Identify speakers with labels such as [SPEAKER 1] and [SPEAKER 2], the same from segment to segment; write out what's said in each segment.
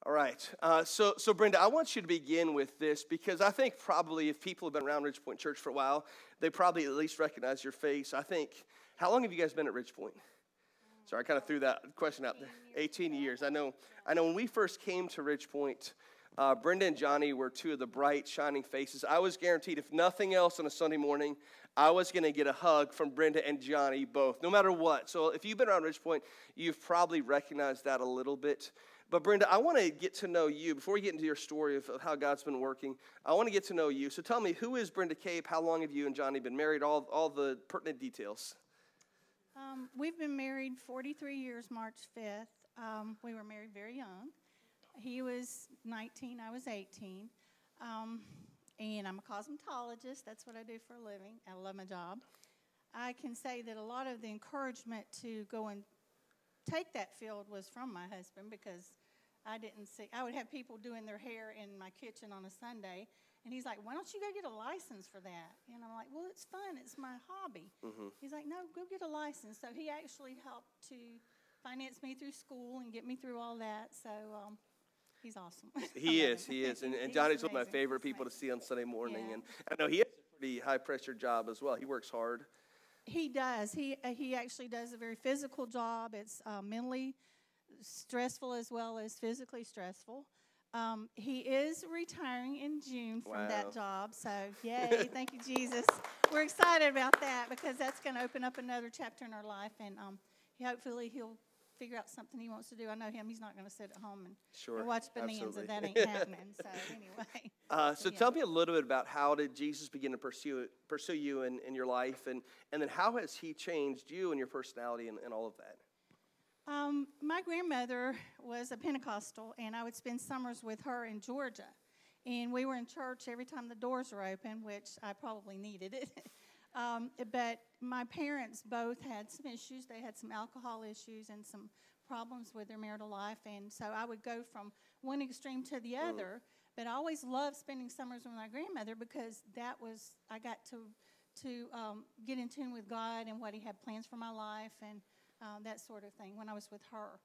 [SPEAKER 1] All right. So Brenda, I want you to begin with this because I think probably if people have been around Ridge Point Church for a while, they probably at least recognize your face. I think, how long have you guys been at Ridge Point? Sorry, I kind of threw that question out there. 18 years. I know when we first came to Ridge Point, Brenda and Johnny were two of the bright, shining faces. I was guaranteed, if nothing else on a Sunday morning, I was going to get a hug from Brenda and Johnny both, no matter what. So if you've been around Ridge Point, you've probably recognized that a little bit. But Brenda, I want to get to know you. Before we get into your story of how God's been working, I want to get to know you. So tell me, who is Brenda Cape? How long have you and Johnny been married? All the pertinent details.
[SPEAKER 2] We've been married 43 years, March 5th. We were married very young. He was 19, I was 18. And I'm a cosmetologist. That's what I do for a living. I love my job. I can say that a lot of the encouragement to go and take that field was from my husband because I would have people doing their hair in my kitchen on a Sunday, and he's like, why don't you go get a license for that? And I'm like, well, it's fun. It's my hobby. Mm-hmm. He's like, no, go get a license. So he actually helped to finance me through school and get me through all that. So he's awesome.
[SPEAKER 1] He is. And Johnny's one of my favorite people to see on Sunday morning. Yeah. And I know he has a pretty high-pressure job as well. He works hard.
[SPEAKER 2] He does. He actually does a very physical job. It's mentally stressful as well as physically stressful. He is retiring in June from that job. So, yay, thank you, Jesus. We're excited about that because that's going to open up another chapter in our life. And hopefully he'll figure out something he wants to do. I know him. He's not going to sit at home and watch Bonanza. That ain't happening. So, anyway.
[SPEAKER 1] So tell me a little bit about how did Jesus begin to pursue you in your life, and then how has he changed you and your personality and all of that?
[SPEAKER 2] My grandmother was a Pentecostal, and I would spend summers with her in Georgia. And we were in church every time the doors were open, which I probably needed it. But my parents both had some issues. They had some alcohol issues and some problems with their marital life. And so I would go from one extreme to the other. But I always loved spending summers with my grandmother because I got to get in tune with God and what he had plans for my life and that sort of thing. When I was with her,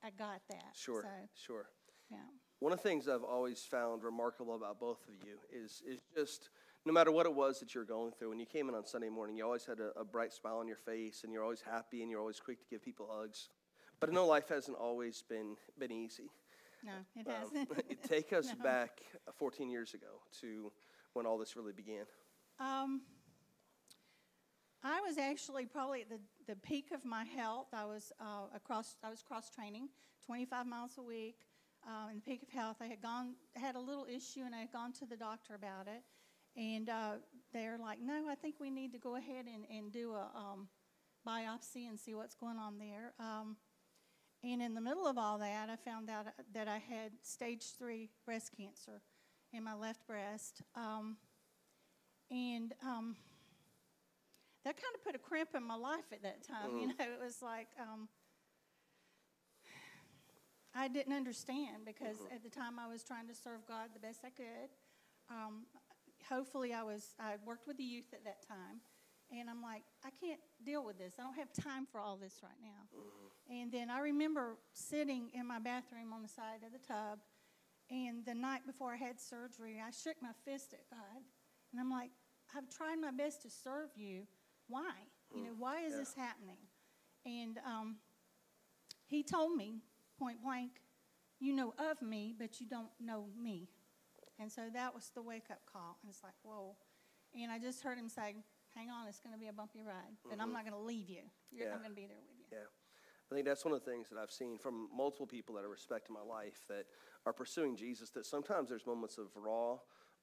[SPEAKER 2] I got that.
[SPEAKER 1] Sure.
[SPEAKER 2] Yeah.
[SPEAKER 1] One of the things I've always found remarkable about both of you is just no matter what it was that you're going through, when you came in on Sunday morning, you always had a bright smile on your face, and you're always happy, and you're always quick to give people hugs. But I know life hasn't always been easy.
[SPEAKER 2] No, it hasn't.
[SPEAKER 1] Take us back 14 years ago to when all this really began.
[SPEAKER 2] I was actually probably at the peak of my health. I was cross training, 25 miles a week. In the peak of health, I had a little issue, and I had gone to the doctor about it. And they're like, no, I think we need to go ahead and do a biopsy and see what's going on there. And in the middle of all that, I found out that I had stage 3 breast cancer in my left breast. And that kind of put a crimp in my life at that time. It was like I didn't understand because at the time I was trying to serve God the best I could. Hopefully I worked with the youth at that time, and I'm like, I can't deal with this. I don't have time for all this right now. And then I remember sitting in my bathroom on the side of the tub, and the night before I had surgery, I shook my fist at God, and I'm like, I've tried my best to serve you. Why? Why is this happening? And he told me, point blank, you know of me, but you don't know me. And so that was the wake-up call. And it's like, whoa. And I just heard him say, hang on, it's going to be a bumpy ride, but I'm not going to leave you. I'm going to be there with you.
[SPEAKER 1] Yeah. I think that's one of the things that I've seen from multiple people that I respect in my life that are pursuing Jesus, that sometimes there's moments of raw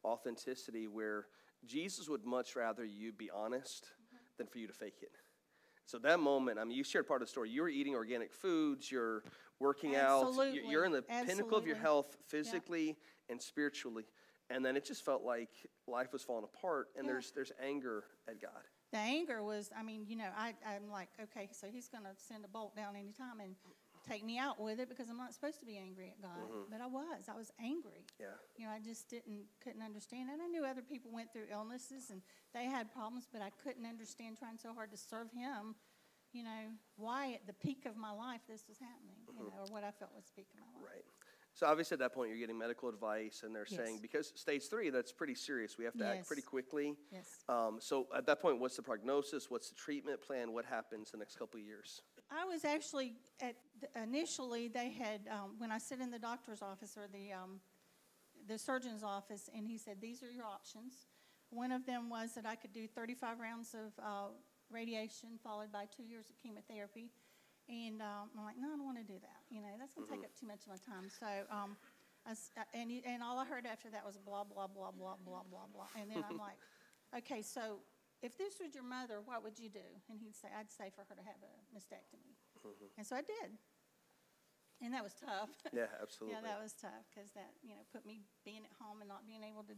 [SPEAKER 1] authenticity where Jesus would much rather you be honest than for you to fake it. So that moment, I mean, you shared part of the story. You were eating organic foods. You're working out. You're in the pinnacle of your health physically and spiritually. And then it just felt like life was falling apart, and there's anger at God.
[SPEAKER 2] The anger was, I'm like, okay, so he's going to send a bolt down anytime and take me out with it because I'm not supposed to be angry at God. But I was angry. Yeah. I just couldn't understand it. I knew other people went through illnesses and they had problems, but I couldn't understand trying so hard to serve him, why at the peak of my life this was happening, or what I felt was the peak of my life.
[SPEAKER 1] Right. So obviously at that point you're getting medical advice, and they're
[SPEAKER 2] Yes.
[SPEAKER 1] saying, because stage 3, that's pretty serious. We have to act pretty quickly.
[SPEAKER 2] Yes.
[SPEAKER 1] So at that point, what's the prognosis? What's the treatment plan? What happens the next couple of years?
[SPEAKER 2] I was actually initially they had when I sit in the doctor's office or the surgeon's office, and he said, these are your options. One of them was that I could do 35 rounds of radiation followed by 2 years of chemotherapy. And I'm like, no, I don't want to do that. You know, that's going to take up too much of my time. So, and all I heard after that was blah, blah, blah, blah, blah, blah, blah. And then I'm like, okay, so if this was your mother, what would you do? And he'd say, I'd say for her to have a mastectomy. And so I did. And that was tough.
[SPEAKER 1] Yeah, absolutely.
[SPEAKER 2] Yeah, that was tough because that, you know, put me being at home and not being able to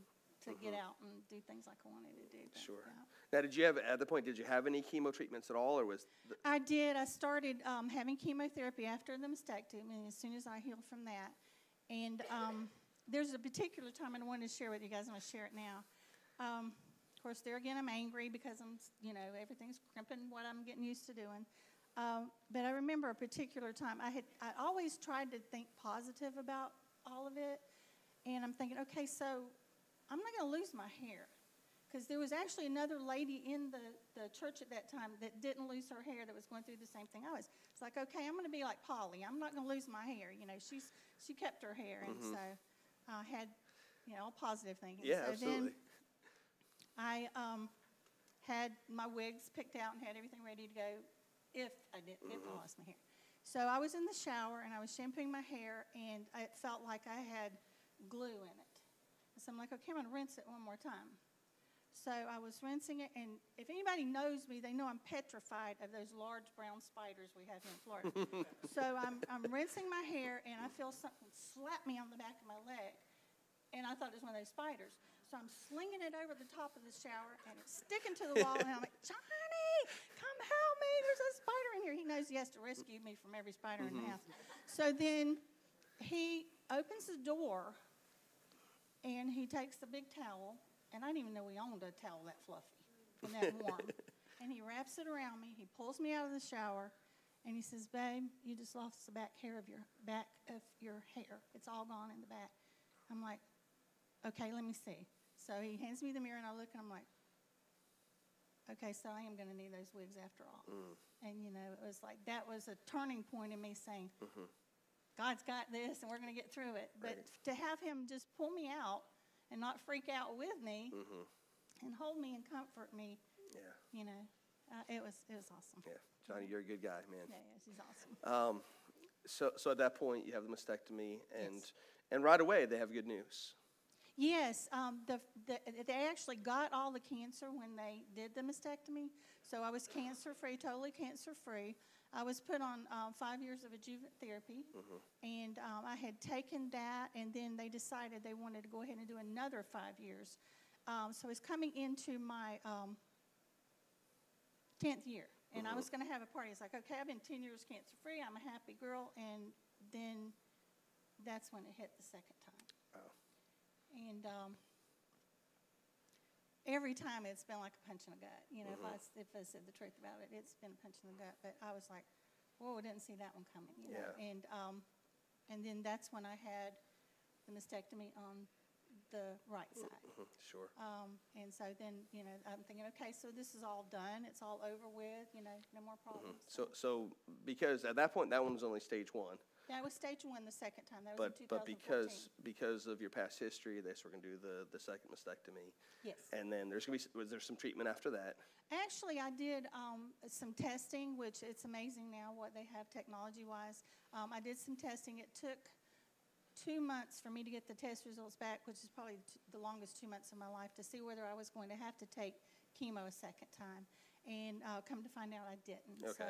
[SPEAKER 2] get out and do things like I wanted to do. But,
[SPEAKER 1] Sure.
[SPEAKER 2] yeah.
[SPEAKER 1] Now, did you have, at the point, did you have any chemo treatments at all, or was
[SPEAKER 2] I did. I started having chemotherapy after the mastectomy, as soon as I healed from that. And there's a particular time I wanted to share with you guys. I'm going to share it now. Of course, there again, I'm angry because you know, everything's crimping what I'm getting used to doing. But I remember a particular time. I always tried to think positive about all of it. And I'm thinking, okay, so I'm not going to lose my hair. Because there was actually another lady in the church at that time that didn't lose her hair, that was going through the same thing I was. It's like, okay, I'm going to be like Polly. I'm not going to lose my hair. You know, she kept her hair. And so I had, you know, all positive thinking.
[SPEAKER 1] Yeah,
[SPEAKER 2] so
[SPEAKER 1] absolutely.
[SPEAKER 2] Then I had my wigs picked out and had everything ready to go if I lost my hair. So I was in the shower and I was shampooing my hair, and it felt like I had glue in it. So I'm like, okay, I'm going to rinse it one more time. So I was rinsing it, and if anybody knows me, they know I'm petrified of those large brown spiders we have here in Florida. So I'm rinsing my hair, and I feel something slap me on the back of my leg, and I thought it was one of those spiders. So I'm slinging it over the top of the shower, and it's sticking to the wall, and I'm like, Johnny, come help me. There's a spider in here. He knows he has to rescue me from every spider in the house. So then he opens the door, and he takes the big towel, and I didn't even know we owned a towel that fluffy and that warm. And he wraps it around me. He pulls me out of the shower, and he says, babe, you just lost the back of your hair. It's all gone in the back. I'm like, okay, let me see. So he hands me the mirror, and I look, and I'm like, okay, so I am going to need those wigs after all. And, you know, it was like that was a turning point in me saying, God's got this, and we're going to get through it. But to have him just pull me out and not freak out with me and hold me and comfort me, you know, it was awesome.
[SPEAKER 1] Yeah, Johnny, you're a good guy, man.
[SPEAKER 2] Yeah, yes, he's awesome.
[SPEAKER 1] So at that point, you have the mastectomy,
[SPEAKER 2] Yes.
[SPEAKER 1] and right away they have good news.
[SPEAKER 2] Yes, they actually got all the cancer when they did the mastectomy. So I was cancer-free, totally cancer-free. I was put on 5 years of adjuvant therapy, and I had taken that, and then they decided they wanted to go ahead and do another 5 years. So it's coming into my 10th year, and I was going to have a party. It's like, okay, I've been 10 years cancer-free. I'm a happy girl, and then that's when it hit the second time. And every time it's been like a punch in the gut. You know, if I said the truth about it, it's been a punch in the gut. But I was like, whoa, I didn't see that one coming. You know? And then that's when I had the mastectomy on the right side.
[SPEAKER 1] Sure.
[SPEAKER 2] And so then, you know, I'm thinking, okay, so this is all done. It's all over with. You know, no more problems.
[SPEAKER 1] So because at that point, that one was only stage 1.
[SPEAKER 2] That was stage 1 the second time. That was in 2014.
[SPEAKER 1] But because of your past history, they were going to do the second mastectomy.
[SPEAKER 2] Yes.
[SPEAKER 1] And then was there some treatment after that?
[SPEAKER 2] Actually, I did some testing, which it's amazing now what they have technology-wise. I did some testing. It took 2 months for me to get the test results back, which is probably the longest 2 months of my life, to see whether I was going to have to take chemo a second time. And come to find out I didn't.
[SPEAKER 1] Okay.
[SPEAKER 2] So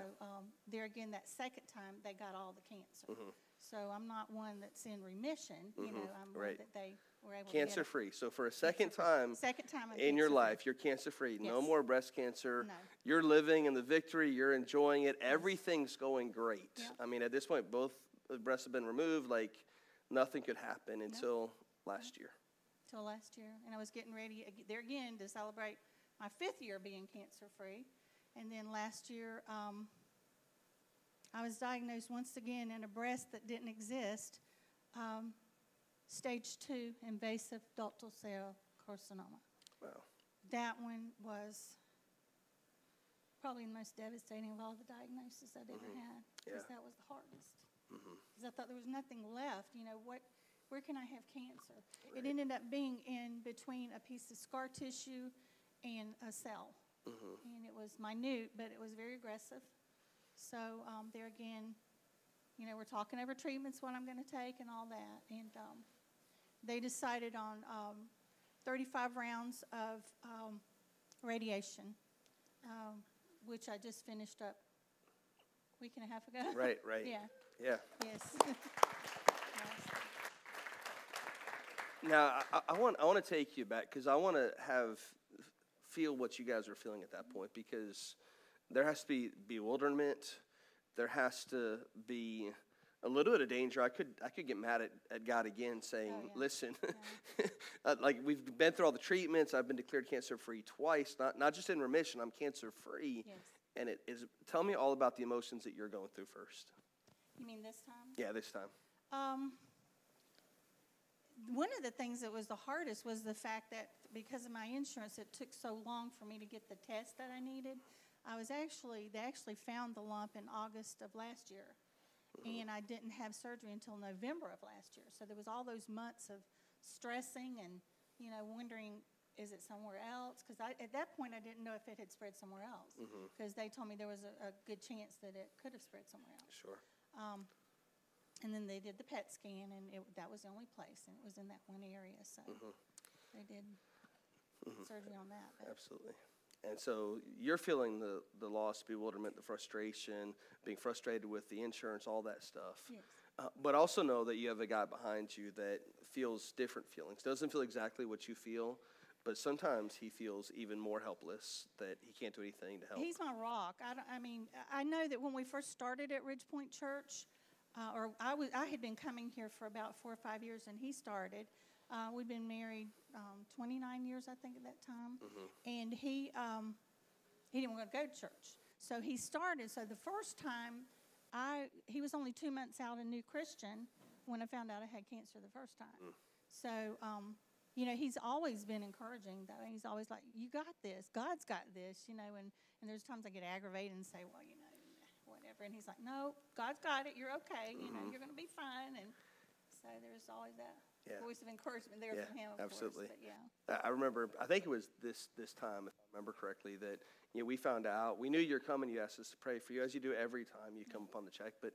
[SPEAKER 2] there again, that second time, they got all the cancer. So I'm not one that's in remission. You know, I'm one that they were able to get.
[SPEAKER 1] Cancer-free. So for a second time
[SPEAKER 2] I'm
[SPEAKER 1] in your life, you're cancer-free.
[SPEAKER 2] Yes.
[SPEAKER 1] No more breast cancer.
[SPEAKER 2] No.
[SPEAKER 1] You're living in the victory. You're enjoying it. Everything's going great.
[SPEAKER 2] Yep.
[SPEAKER 1] I mean, at this point, both breasts have been removed. Like, nothing could happen until last year.
[SPEAKER 2] Till last year. And I was getting ready there again to celebrate my 5th year being cancer-free. And then last year, I was diagnosed once again in a breast that didn't exist. stage 2 invasive ductal cell carcinoma.
[SPEAKER 1] Wow.
[SPEAKER 2] That one was probably the most devastating of all the diagnoses I'd ever had, because that was the hardest. Because I thought there was nothing left. You know, where can I have cancer? Right. It ended up being in between a piece of scar tissue and a cell. And it was minute, but it was very aggressive. So there again, you know, we're talking over treatments, what I'm going to take and all that. And they decided on 35 rounds of radiation, which I just finished up a week and a half ago.
[SPEAKER 1] Right.
[SPEAKER 2] Yeah.
[SPEAKER 1] Yeah.
[SPEAKER 2] Yes.
[SPEAKER 1] Now, I want to take you back, because I want to feel what you guys are feeling at that point, because there has to be bewilderment. There has to be a little bit of danger. I could get mad at God again, saying, listen, like, we've been through all the treatments. I've been declared cancer-free twice, not just in remission. I'm cancer-free.
[SPEAKER 2] Yes.
[SPEAKER 1] And it is. Tell me all about the emotions that you're going through first.
[SPEAKER 2] You mean this time?
[SPEAKER 1] Yeah, this time.
[SPEAKER 2] One of the things that was the hardest was the fact that because of my insurance, it took so long for me to get the test that I needed. They actually found the lump in August of last year, and I didn't have surgery until November of last year. So there was all those months of stressing and, you know, wondering, is it somewhere else? Because at that point, I didn't know if it had spread somewhere else, because they told me there was a good chance that it could have spread somewhere else.
[SPEAKER 1] Sure.
[SPEAKER 2] And then they did the PET scan, and that was the only place, and it was in that one area. So they did surgery on that. But.
[SPEAKER 1] Absolutely. And so you're feeling the loss, bewilderment, the frustration, being frustrated with the insurance, all that stuff.
[SPEAKER 2] Yes.
[SPEAKER 1] But also know that you have a guy behind you that feels different feelings. Doesn't feel exactly what you feel, but sometimes he feels even more helpless, that he can't do anything to help.
[SPEAKER 2] He's my rock. I know that when we first started at Ridgepoint Church, I had been coming here for about 4 or 5 years, and he started. We'd been married 29 years, I think, at that time. And he didn't want to go to church. So he started. So the first time, he was only 2 months out, a new Christian, when I found out I had cancer the first time. So, you know, he's always been encouraging, though. He's always like, you got this. God's got this, you know. And there's times I get aggravated and say, well, you know, whatever. And he's like, no, God's got it. You're okay. You know, you're going to be fine. And so there's always that voice of encouragement there from him, of
[SPEAKER 1] absolutely.
[SPEAKER 2] course. But,
[SPEAKER 1] I remember, I think it was this time, if I remember correctly, that, you know, we found out, we knew you were coming, you asked us to pray for you, as you do every time you come upon the check, but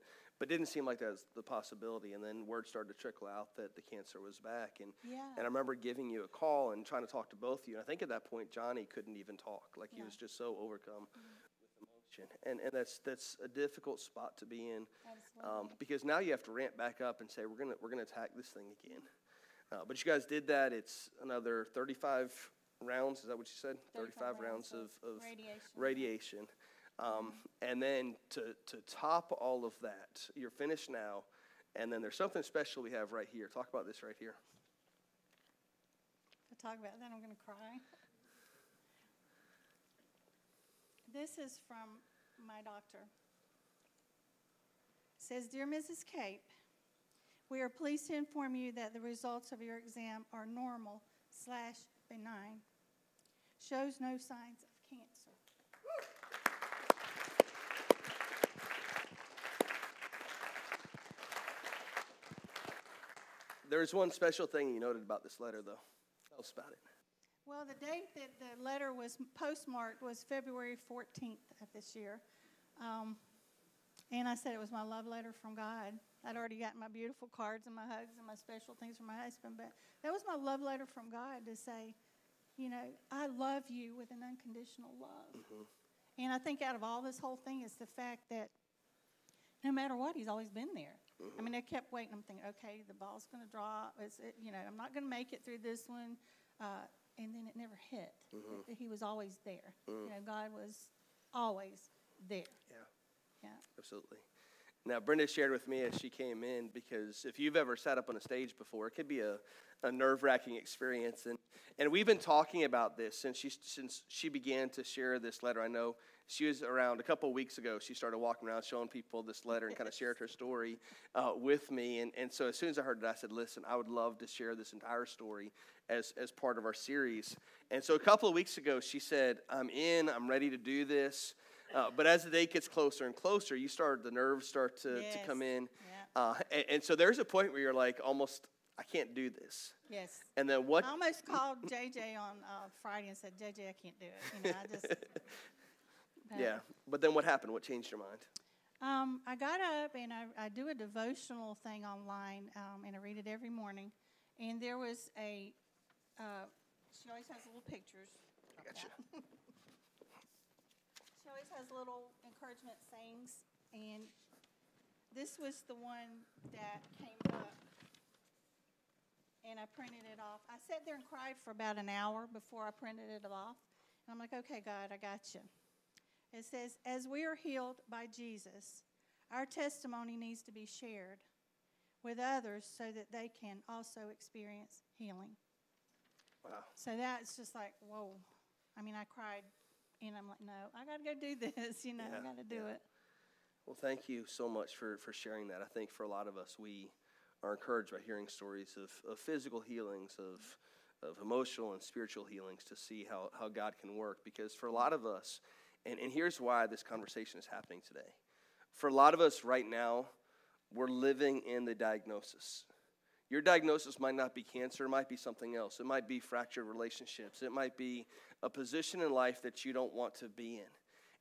[SPEAKER 1] didn't seem like that was the possibility. And then word started to trickle out that the cancer was back. And I remember giving you a call and trying to talk to both of you. And I think at that point, Johnny couldn't even talk. Like, he was just so overcome with emotion. And that's a difficult spot to be in. Because now you have to ramp back up and say, we're gonna attack this thing again. But you guys did that. It's another 35 rounds. Is that what you said? 35 rounds of radiation. And then to top all of that, you're finished now. And then there's something special we have right here. Talk about this right here.
[SPEAKER 2] If I talk about that, I'm going to cry. This is from my doctor. It says, Dear Mrs. Cape, we are pleased to inform you that the results of your exam are normal/benign. Shows no signs of cancer.
[SPEAKER 1] There's one special thing you noted about this letter, though. Tell us about it.
[SPEAKER 2] Well, the date that the letter was postmarked was February 14th of this year. And I said it was my love letter from God. I'd already gotten my beautiful cards and my hugs and my special things from my husband, but that was my love letter from God to say, you know, I love you with an unconditional love. And I think out of all this whole thing is the fact that no matter what, he's always been there. I mean, I kept waiting. I'm thinking, okay, the ball's going to drop. You know, I'm not going to make it through this one. And then it never hit. He was always there. You know, God was always there. Yeah.
[SPEAKER 1] Absolutely. Now, Brenda shared with me as she came in, because if you've ever sat up on a stage before, it could be a nerve-wracking experience. And we've been talking about this since she began to share this letter. I know she was around a couple of weeks ago. She started walking around showing people this letter and kind of shared her story with me. And so as soon as I heard it, I said, listen, I would love to share this entire story as part of our series. And so a couple of weeks ago, she said, I'm ready to do this. But as the day gets closer and closer, the nerves start to come in. Yeah. And so there's a point where you're like, almost, I can't do this.
[SPEAKER 2] Yes.
[SPEAKER 1] And then what?
[SPEAKER 2] I almost called JJ on Friday and said, JJ, I can't do it. I just.
[SPEAKER 1] Yeah. But then what happened? What changed your mind?
[SPEAKER 2] I got up and I do a devotional thing online, and I read it every morning. And there was she always has little pictures.
[SPEAKER 1] Gotcha.
[SPEAKER 2] She always has little encouragement sayings, and this was the one that came up, and I printed it off. I sat there and cried for about an hour before I printed it off, and I'm like, okay, God, I got you. It says, as we are healed by Jesus, our testimony needs to be shared with others so that they can also experience healing.
[SPEAKER 1] Wow.
[SPEAKER 2] So that's just like, whoa. I mean, I cried. And I'm like, no, I got to go do this, I got to do it.
[SPEAKER 1] Well, thank you so much for sharing that. I think for a lot of us, we are encouraged by hearing stories of physical healings, of emotional and spiritual healings, to see how God can work. Because for a lot of us, and here's why this conversation is happening today. For a lot of us right now, we're living in the diagnosis. Your diagnosis might not be cancer. It might be something else. It might be fractured relationships. It might be a position in life that you don't want to be in.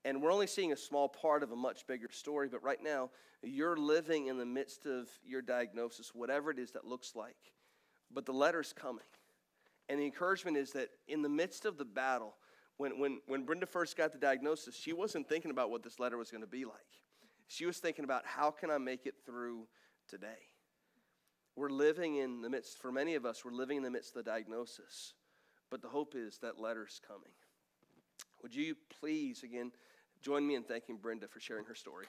[SPEAKER 1] And we're only seeing a small part of a much bigger story. But right now, you're living in the midst of your diagnosis, whatever it is that looks like. But the letter's coming. And the encouragement is that in the midst of the battle, when Brenda first got the diagnosis, she wasn't thinking about what this letter was going to be like. She was thinking about, how can I make it through today? We're living in the midst, for many of us, we're living in the midst of the diagnosis. But the hope is that letter's coming. Would you please, again, join me in thanking Brenda for sharing her story?